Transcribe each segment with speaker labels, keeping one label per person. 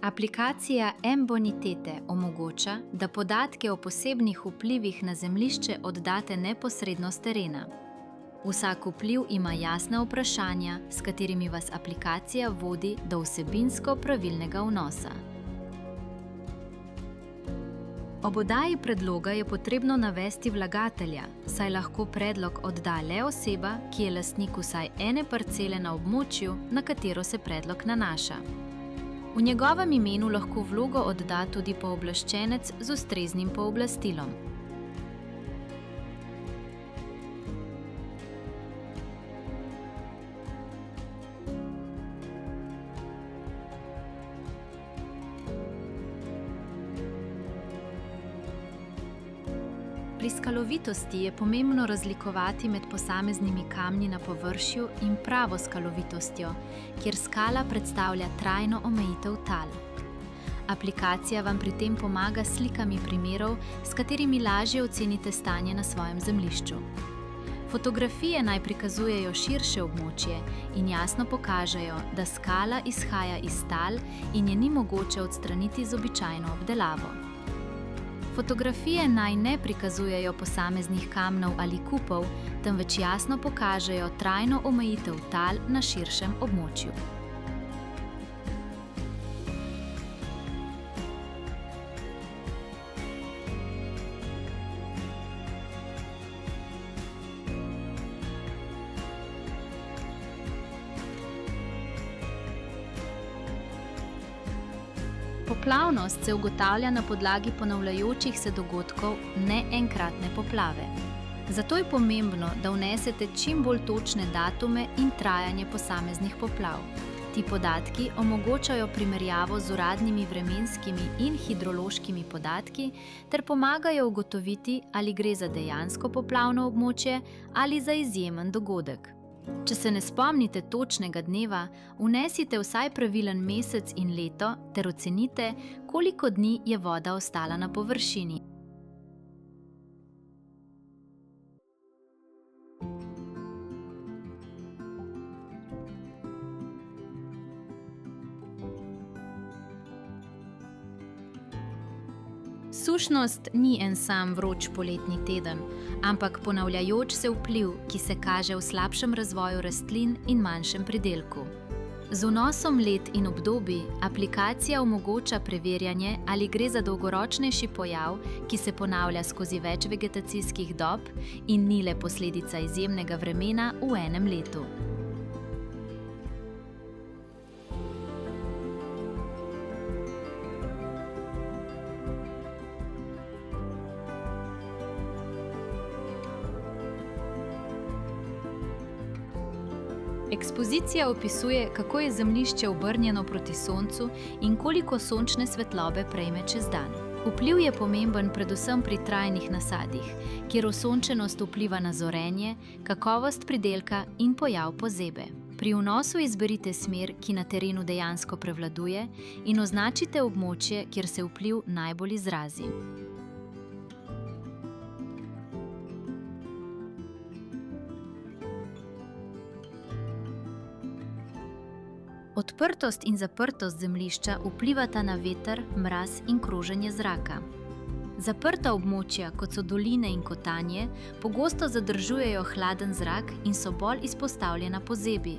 Speaker 1: Aplikacija mBonitete omogoča, da podatke o posebnih vplivih na zemljišče oddate neposredno s terena. Vsak vpliv ima jasna vprašanja, s katerimi vas aplikacija vodi do vsebinsko pravilnega vnosa. Ob oddaji predloga je potrebno navesti vlagatelja, saj lahko predlog odda le oseba, ki je lastnik vsaj ene parcele na območju, na katero se predlog nanaša. V njegovem imenu lahko vlogo odda tudi pooblaščenec z ustreznim pooblastilom. Pri skalovitosti je pomembno razlikovati med posameznimi kamni na površju in pravo skalovitostjo, kjer skala predstavlja trajno omejitev tal. Aplikacija vam pri tem pomaga s slikami primerov, s katerimi lažje ocenite stanje na svojem zemljišču. Fotografije naj prikazujejo širše območje in jasno pokažejo, da skala izhaja iz tal in je ni mogoče odstraniti z običajno obdelavo. Fotografije naj ne prikazujejo posameznih kamnov ali kupov, temveč jasno pokažejo trajno omejitev tal na širšem območju. Poplavnost se ugotavlja na podlagi ponavljajočih se dogodkov, ne enkratne poplave. Zato je pomembno, da vnesete čim bolj točne datume in trajanje posameznih poplav. Ti podatki omogočajo primerjavo z uradnimi vremenskimi in hidrološkimi podatki ter pomagajo ugotoviti, ali gre za dejansko poplavno območje ali za izjemen dogodek. Če se ne spomnite točnega dneva, vnesite vsaj pravilen mesec in leto ter ocenite, koliko dni je voda ostala na površini. Sušnost ni en sam vroč poletni teden, ampak ponavljajoč se vpliv, ki se kaže v slabšem razvoju rastlin in manjšem pridelku. Z vnosom let in obdobij aplikacija omogoča preverjanje, ali gre za dolgoročnejši pojav, ki se ponavlja skozi več vegetacijskih dob in ni le posledica izjemnega vremena v enem letu. Ekspozicija opisuje, kako je zemljišče obrnjeno proti soncu in koliko sončne svetlobe prejme čez dan. Vpliv je pomemben predvsem pri trajnih nasadih, kjer osončenost vpliva na zorenje, kakovost pridelka in pojav pozebe. Pri vnosu izberite smer, ki na terenu dejansko prevladuje, in označite območje, kjer se vpliv najbolj izrazi. Odprtost in zaprtost zemljišča vplivata na veter, mraz in kroženje zraka. Zaprta območja, kot so doline in kotanje, pogosto zadržujejo hladen zrak in so bolj izpostavljena pozebi.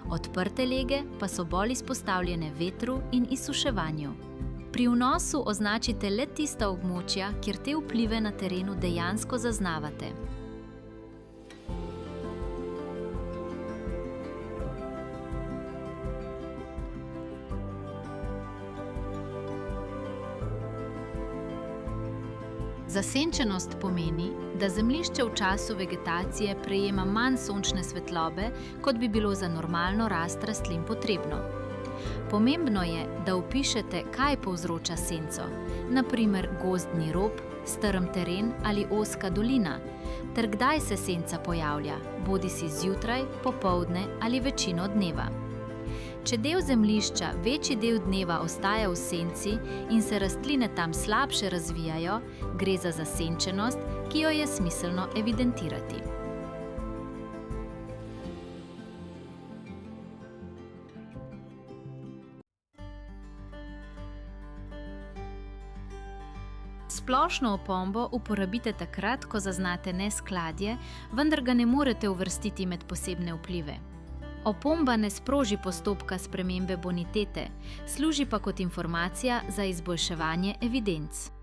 Speaker 1: Odprte lege pa so bolj izpostavljene vetru in izsuševanju. Pri vnosu označite le tista območja, kjer te vplive na terenu dejansko zaznavate. Zasenčenost pomeni, da zemljišče v času vegetacije prejema manj sončne svetlobe, kot bi bilo za normalno rast rastlin potrebno. Pomembno je, da vpišete, kaj povzroča senco, na primer gozdni rob, strm teren ali ozka dolina, ter kdaj se senca pojavlja, bodisi zjutraj, popoldne ali večino dneva. Če del zemljišča večji del dneva ostaja v senci in se rastline tam slabše razvijajo, gre za zasenčenost, ki jo je smiselno evidentirati. Splošno opombo uporabite takrat, ko zaznate neskladje, vendar ga ne morete uvrstiti med posebne vplive. Opomba ne sproži postopka spremembe bonitete, služi pa kot informacija za izboljševanje evidenc.